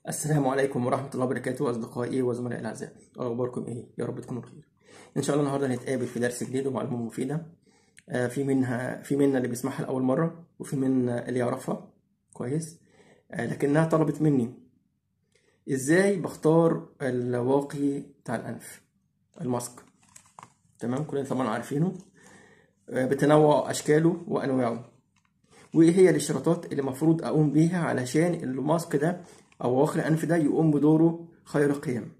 السلام عليكم ورحمة الله وبركاته أصدقائي وزملائي الأعزاء، أخباركم إيه؟ يا رب تكونوا بخير. إن شاء الله النهاردة هنتقابل في درس جديد ومعلومة مفيدة. في منا اللي بيسمعها لأول مرة وفي منا اللي يعرفها كويس. لكنها طلبت مني إزاي بختار الواقي بتاع الأنف، الماسك. تمام، كلنا طبعا عارفينه بتنوع أشكاله وأنواعه، وإيه هي الاشتراطات اللي المفروض أقوم بيها علشان الماسك ده أو واقي الأنف ده يقوم بدوره خير قيم،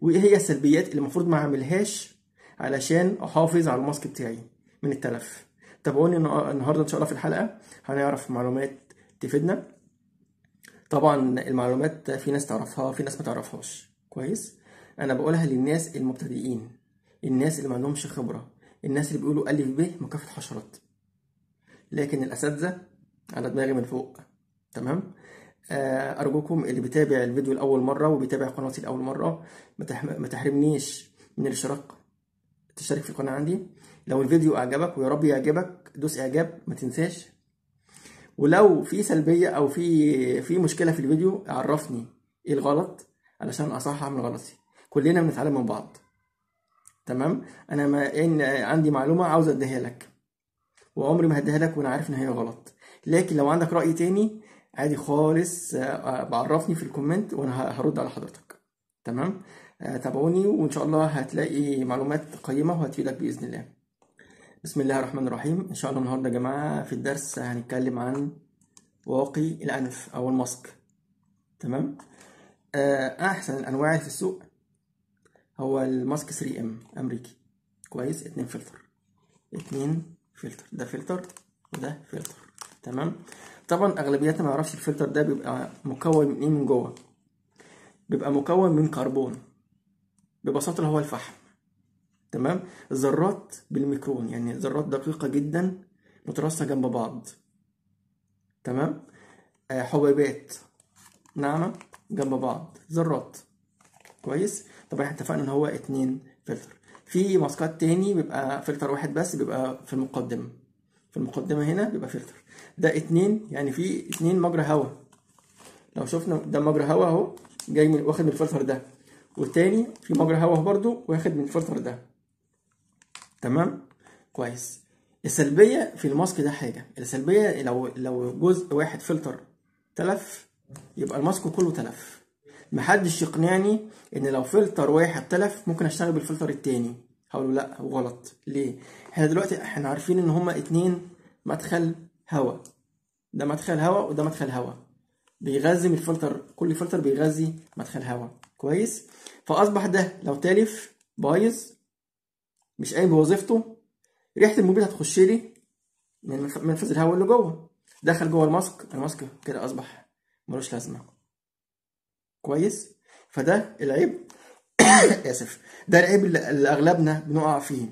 وايه هي السلبيات اللي المفروض ما اعملهاش علشان احافظ على الماسك بتاعي من التلف. تابعوني النهارده ان شاء الله في الحلقه هنعرف معلومات تفيدنا. طبعا المعلومات في ناس تعرفها في ناس ما تعرفهاش كويس. انا بقولها للناس المبتدئين، الناس اللي ما عندهمش خبره، الناس اللي بيقولوا الف ب مكافحه حشرات، لكن الاساتذه على دماغي من فوق. تمام. أرجوكم اللي بيتابع الفيديو لأول مرة وبيتابع قناتي لأول مرة ما تحرمنيش من الاشتراك، تشترك في القناة عندي. لو الفيديو أعجبك ويا رب يعجبك دوس إعجاب ما تنساش، ولو في سلبية أو في مشكلة في الفيديو عرفني إيه الغلط علشان أصحح من غلطي. كلنا بنتعلم من بعض. تمام. أنا ما إن عندي معلومة عاوز أديها لك وعمري ما هديها لك وأنا عارف إن هي غلط، لكن لو عندك رأي تاني عادي خالص بعرفني في الكومنت وانا هرد على حضرتك. تمام. تابعوني وان شاء الله هتلاقي معلومات قيمة وهتفيدك بإذن الله. بسم الله الرحمن الرحيم. ان شاء الله النهاردة يا جماعة في الدرس هنتكلم عن واقي الأنف او الماسك. تمام. احسن الانواع في السوق هو الماسك 3M امريكي كويس. 2 فلتر، ده فلتر وده فلتر. تمام. طبعا اغلبيتنا ما يعرفش الفلتر ده بيبقى مكون من ايه من جوه. بيبقى مكون من كربون، ببساطه اللي هو الفحم. تمام. ذرات بالميكرون، يعني ذرات دقيقه جدا مترصه جنب بعض. تمام. حبيبات ناعمه جنب بعض، ذرات كويس. طبعا احنا اتفقنا ان هو 2 فلتر. في ماسكات تاني بيبقى فلتر واحد بس، بيبقى في المقدمه. في المقدمه هنا بيبقى فلتر، ده 2 يعني في 2 مجرى هواء. لو شفنا ده مجرى هواء اهو جاي من واخد من الفلتر ده، والتاني في مجرى هواء برضو واخد من الفلتر ده. تمام كويس. السلبيه في الماسك ده حاجه، السلبيه لو جزء واحد فلتر تلف يبقى الماسك كله تلف. محدش يقنعني ان لو فلتر واحد تلف ممكن اشتغل بالفلتر التاني. هقوله لا وغلط. ليه؟ احنا دلوقتي عارفين ان هما 2 مدخل هواء، ده مدخل هواء وده مدخل هواء، بيغذي من الفلتر، كل فلتر بيغذي مدخل هواء كويس. فاصبح ده لو تالف بايظ مش قايم بوظيفته، ريحه المبيد هتخش لي من منفذ الهواء اللي جوه، دخل جوه الماسك كده اصبح ملوش لازمه كويس. فده العيب. اسف. ده العيب اللي اغلبنا بنقع فيه.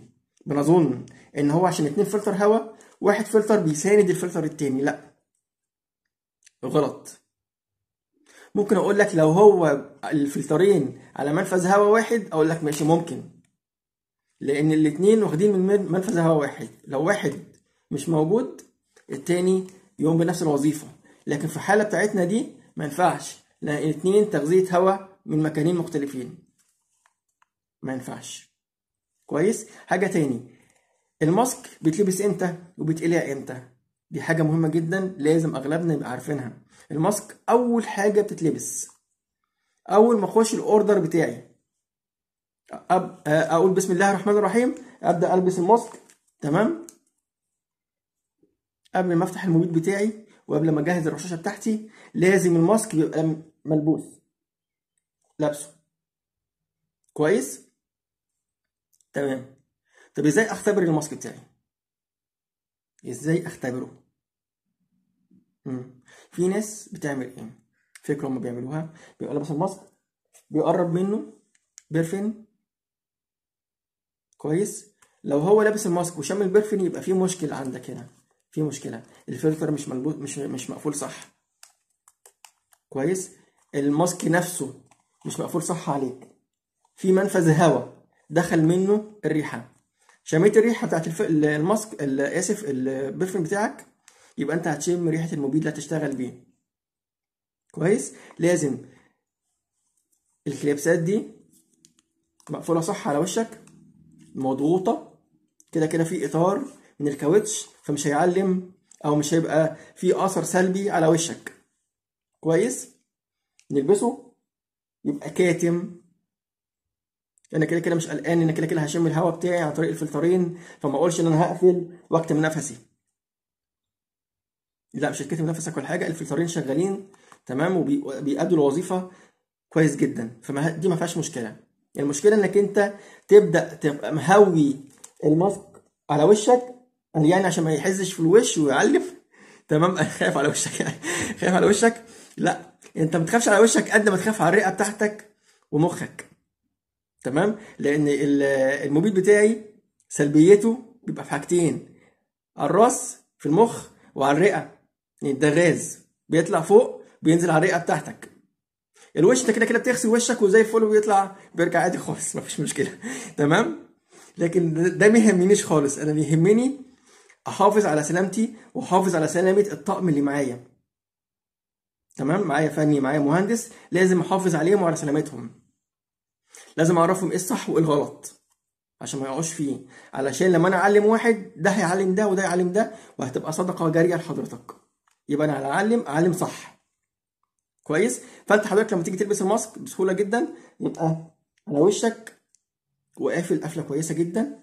بنظن ان هو عشان 2 فلتر هواء واحد فلتر بيساند الفلتر التاني، لا غلط. ممكن اقول لك لو هو الفلترين على منفذ هواء واحد اقول لك ماشي ممكن، لان الاتنين واخدين من منفذ هواء واحد. لو واحد مش موجود التاني يقوم بنفس الوظيفة، لكن في الحالة بتاعتنا دي ما ينفعش، لان الاتنين تغذية هواء من مكانين مختلفين، ما ينفعش كويس. حاجة تاني، الماسك بيتلبس امتى وبيتقلع امتى؟ دي حاجة مهمة جدا لازم اغلبنا يبقى عارفينها. الماسك اول حاجة بتتلبس اول ما اخش الاوردر بتاعي اقول بسم الله الرحمن الرحيم، ابدا البس الماسك. تمام. قبل ما افتح المبيد بتاعي وقبل ما اجهز الرشاشه بتاعتي لازم الماسك يبقى ملبوس، لابسه كويس. تمام. طب ازاي اختبر الماسك بتاعي؟ ازاي اختبره؟ في ناس بتعمل ايه؟ فكره هم بيعملوها، بيبقى لابس الماسك بيقرب منه بيرفين كويس. لو هو لابس الماسك وشم البرفين يبقى في مشكله عندك هنا، في مشكله، الفلتر مش ملبوس، مش مقفول صح كويس. الماسك نفسه مش مقفول صح عليك، في منفذ هواء دخل منه الريحه، شميت الريحه بتاعت الماسك اسف البرفين بتاعك، يبقى انت هتشم ريحه المبيد اللي هتشتغل بيه كويس. لازم الكليبسات دي مقفوله صح على وشك، مضغوطه كده كده في اطار من الكاوتش، فمش هيعلم او مش هيبقى في اثر سلبي على وشك. كويس. نلبسه يبقى كاتم، انا كده كده مش قلقان، ان كده كده هشم الهواء بتاعي عن طريق الفلترين، فما اقولش ان انا هقفل واكتم نفسي. لا، مش هتكتم نفسك ولا حاجه، الفلترين شغالين تمام وبيأدوا الوظيفه كويس جدا، دي ما فيهاش مشكله. المشكله انك انت تبدا تبقى مهوي الماسك على وشك، يعني عشان ما يحزش في الوش ويعلم. تمام. انا خايف على وشك يعني. خايف على وشك. لا، انت ما تخافش على وشك قد ما تخاف على الرئه بتاعتك ومخك. تمام. لان المبيد بتاعي سلبيته بيبقى في حاجتين: على الراس في المخ، وعلى الرئه. يعني ده غاز بيطلع فوق بينزل على الرئه بتاعتك. الوش انت كده كده بتغسل وشك وزي الفل وبيطلع بيرجع عادي خالص، مفيش مشكله. تمام. لكن ده ما يهمنيش خالص، انا بيهمني احافظ على سلامتي واحافظ على سلامه الطقم اللي معايا. تمام. معايا فني، معايا مهندس، لازم احافظ عليهم وعلى سلامتهم. لازم اعرفهم ايه الصح وايه الغلط عشان ما يقعوش فيه، علشان لما انا اعلم واحد ده هيعلم ده وده يعلم ده، وهتبقى صدقه جاريه لحضرتك. يبقى انا على اعلم صح. كويس. فانت حضرتك لما تيجي تلبس الماسك بسهوله جدا يبقى على وشك وقافل قفله كويسه جدا،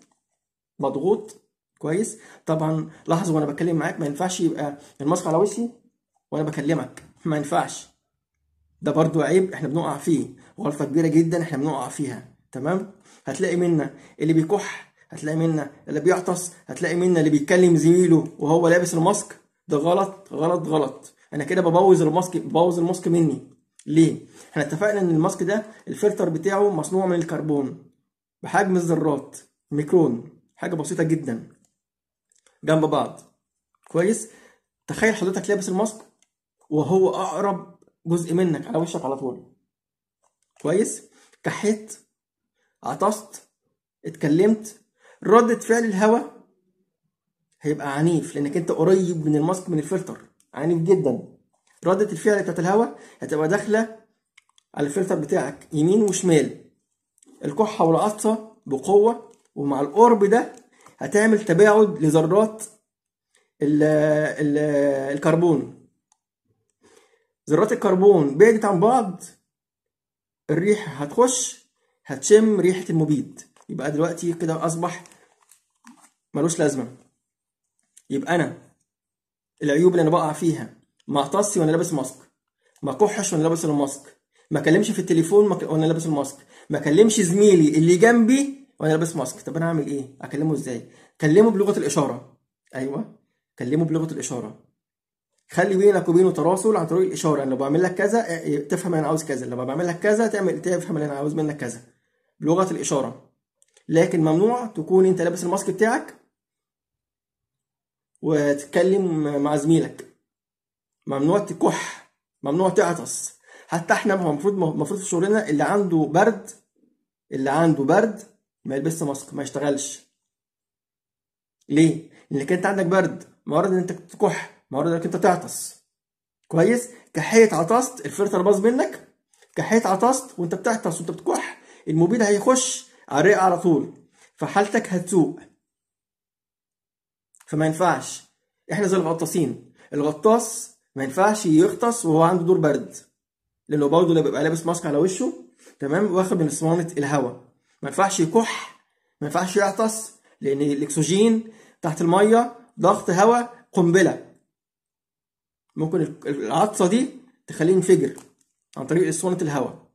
مضغوط كويس. طبعا لاحظ وانا بتكلم معاك ما ينفعش يبقى الماسك على وشي وانا بكلمك، ما ينفعش. ده برضو عيب احنا بنقع فيه، غلطه كبيره جدا احنا بنقع فيها. تمام. هتلاقي منا اللي بيكح، هتلاقي منا اللي بيعطس، هتلاقي منا اللي بيتكلم زميله وهو لابس الماسك. ده غلط غلط غلط. انا كده ببوظ الماسك مني. ليه؟ احنا اتفقنا ان الماسك ده الفلتر بتاعه مصنوع من الكربون بحجم الذرات ميكرون، حاجه بسيطه جدا جنب بعض. كويس. تخيل حضرتك لابس الماسك وهو اقرب جزء منك على وشك على طول. كويس. كحيت، عطست، اتكلمت، ردة فعل الهواء هيبقى عنيف لانك انت قريب من الماسك من الفلتر، عنيف جدا. ردة الفعل بتاعت الهواء هتبقى داخله على الفلتر بتاعك يمين وشمال. الكحه والعطسه بقوه، ومع القرب ده هتعمل تباعد لذرات ال ال الكربون. ذرات الكربون بعدت عن بعض، الريح هتخش هتشم ريحة المبيد، يبقى دلوقتي كده أصبح ملوش لازمة. يبقى أنا العيوب اللي أنا بقع فيها: ما اعطسش وأنا لابس ماسك، ما كحش وأنا لابس الماسك، ما كلمش في التليفون وأنا لابس الماسك، ما كلمش زميلي اللي جنبي وأنا لابس ماسك. طب أنا أعمل إيه؟ أكلمه إزاي؟ كلمه بلغة الإشارة. أيوه، كلمه بلغة الإشارة. خلي بينك وبينه تواصل عن طريق الإشارة، يعني لو بعمل لك كذا تفهم أنا عاوز كذا، لما بعمل لك كذا تفهم أنا عاوز منك كذا، بلغة الإشارة. لكن ممنوع تكون أنت لابس الماسك بتاعك وتتكلم مع زميلك، ممنوع تكح، ممنوع تعطس. حتى احنا هو المفروض في شغلنا اللي عنده برد ما يلبسش ماسك، ما يشتغلش. ليه؟ لانك انت عندك برد، معرض ان انت تكح، معرض انك انت تعطس. كويس. كحيت عطست الفلتر باظ منك، كحيت عطست وانت بتعطس وانت بتكح، المبيد هيخش على الرئه على طول، فحالتك هتسوء. فما ينفعش. احنا زي الغطاسين، الغطاس ما ينفعش يغطس وهو عنده دور برد، لانه برضه بيبقى لابس ماسك على وشه تمام، واخد من اسطوانه الهواء. ما ينفعش يكح، ما ينفعش يعطس، لان الاكسجين تحت الميه ضغط هواء قنبله، ممكن العطسه دي تخليه ينفجر عن طريق اسطوانه الهواء.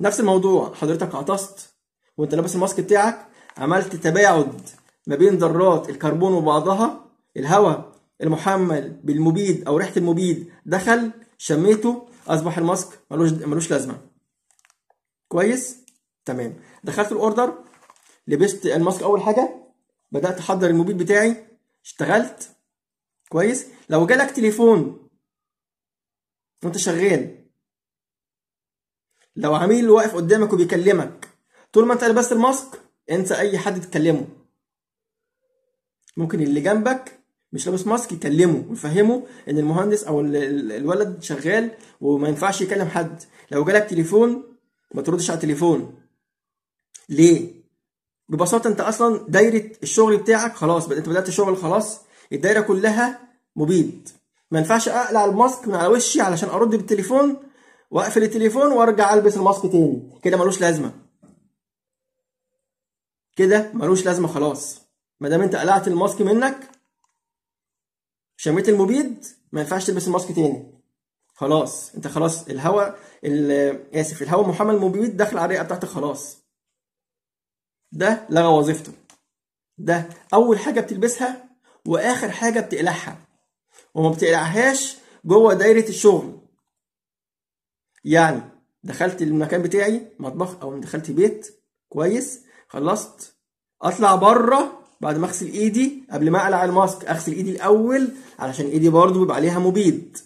نفس الموضوع، حضرتك عطست وانت لابس الماسك بتاعك، عملت تباعد ما بين ذرات الكربون وبعضها، الهواء المحمل بالمبيد او ريحه المبيد دخل، شميته، اصبح الماسك ملوش لازمه. كويس. تمام. دخلت الاوردر، لبست الماسك اول حاجه، بدات احضر المبيد بتاعي، اشتغلت. كويس. لو جالك تليفون وانت شغال، لو عميل واقف قدامك وبيكلمك، طول ما انت لابس الماسك انسى اي حد تكلمه. ممكن اللي جنبك مش لابس ماسك يكلمه ويفهمه ان المهندس او الولد شغال وما ينفعش يكلم حد. لو جالك تليفون ما تردش على التليفون. ليه؟ ببساطه انت اصلا دايره الشغل بتاعك خلاص، انت بدات شغل خلاص، الدايره كلها مبيد. ما ينفعش اقلع الماسك من على وشي علشان ارد بالتليفون واقفل التليفون وارجع البس الماسك تاني، كده ملوش لازمه. كده ملوش لازمه خلاص. ما دام انت قلعت الماسك منك، شميت المبيد، ما ينفعش تلبس الماسك تاني. خلاص انت خلاص الهواء الهواء محمل مبيد داخل على الرئه بتاعتك خلاص. ده لغى وظيفته. ده اول حاجه بتلبسها واخر حاجه بتقلعها، وما بتقلعهاش جوه دايره الشغل. يعني دخلت المكان بتاعي مطبخ او دخلت بيت كويس، خلصت اطلع بره بعد ما اغسل ايدي. قبل ما اقلع الماسك اغسل ايدي الاول علشان ايدي برضو بيبقى عليها مبيد.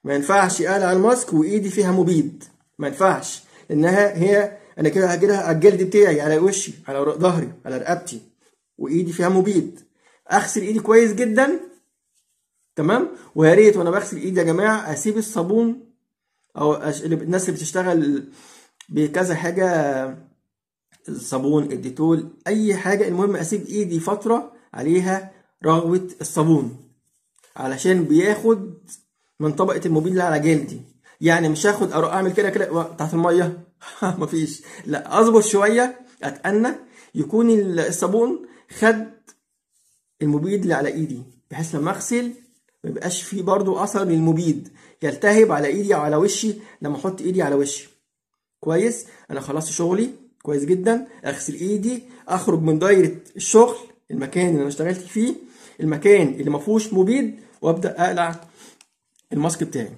ما ينفعش اقلع الماسك وايدي فيها مبيد، ما ينفعش، لانها انا كده على الجلد بتاعي، على وشي، على ظهري، على رقبتي، وايدي فيها مبيد. اغسل ايدي كويس جدا، تمام. ويا ريت وانا بغسل ايدي يا جماعه اسيب الصابون، او الناس اللي بتشتغل بكذا حاجه، الصابون، الديتول، اي حاجه، المهم اسيب ايدي فتره عليها رغوه الصابون علشان بياخد من طبقه المبيد اللي على جلدي. يعني مش هاخد اعمل كده تحت الميه مفيش، لا، اظبط شويه، اتأنى يكون الصابون خد المبيد اللي على ايدي، بحيث لما اغسل ما يبقاش فيه برضو اثر للمبيد يلتهب على ايدي او على وشي لما احط ايدي على وشي. كويس، انا خلصت شغلي كويس جدا، اغسل ايدي، اخرج من دايره الشغل، المكان اللي انا اشتغلت فيه، المكان اللي ما فيهوش مبيد، وابدا اقلع الماسك بتاعي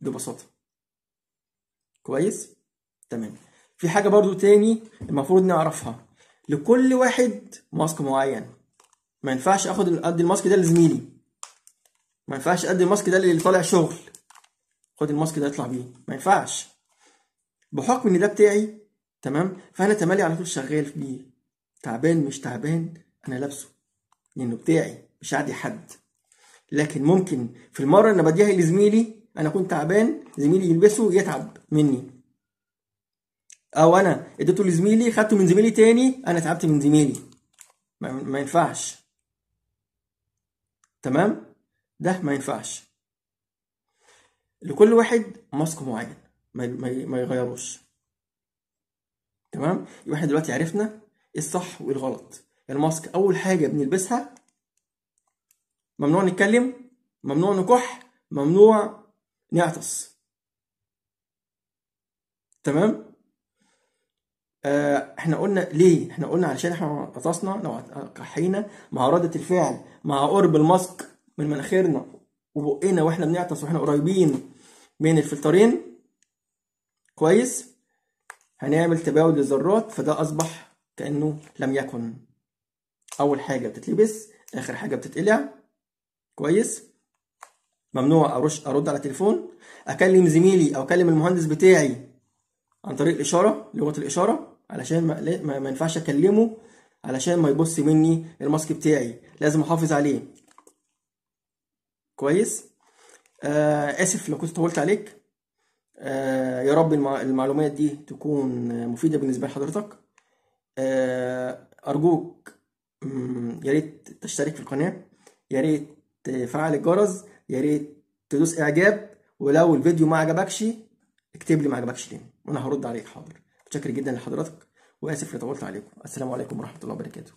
ببساطه. كويس، تمام. في حاجه برضو تاني المفروض نعرفها، لكل واحد ماسك معين. ما ينفعش ادي الماسك ده لزميلي، ما ينفعش ادي الماسك ده اللي طالع شغل خد الماسك ده اطلع بيه، ما ينفعش، بحكم ان ده بتاعي، تمام. فانا تمالي على طول شغال بيه، تعبان مش تعبان انا لابسه لانه بتاعي، مش عادي حد. لكن ممكن في المره اللي بديها لزميلي انا كنت تعبان، زميلي يلبسه يتعب مني، او انا اديته لزميلي خدته من زميلي تاني انا تعبت من زميلي، ما ينفعش، تمام. ده ما ينفعش. لكل واحد ماسك معين ما يغيروش، تمام. يبقى احنا دلوقتي عرفنا ايه الصح وايه الغلط. الماسك اول حاجه بنلبسها ممنوع نتكلم، ممنوع نكح، ممنوع نعطس، تمام. احنا قلنا ليه؟ احنا قلنا علشان احنا لو عطسنا، لو كحينا مع ردة الفعل مع قرب الماسك من مناخيرنا وبقنا واحنا بنعطس واحنا قريبين من الفلترين، كويس، هنعمل تباعد للذرات، فده اصبح كانه لم يكن. اول حاجه بتتلبس، اخر حاجه بتتقلع، كويس. ممنوع ارد على تليفون، اكلم زميلي او اكلم المهندس بتاعي عن طريق الاشاره، لغه الاشاره، علشان ما ينفعش اكلمه علشان ما يبص مني الماسك بتاعي، لازم احافظ عليه، كويس. اسف لو كنت طولت عليك. يا رب المعلومات دي تكون مفيده بالنسبه لحضرتك. ارجوك يا ريت تشترك في القناه، يا ريت تفعل الجرس، يا ريت تدوس اعجاب، ولو الفيديو ما عجبكش اكتب لي ما عجبكش ليه وانا هرد عليك. حاضر، متشكر جدا لحضرتك، واسف لو طولت عليكم. السلام عليكم ورحمه الله وبركاته.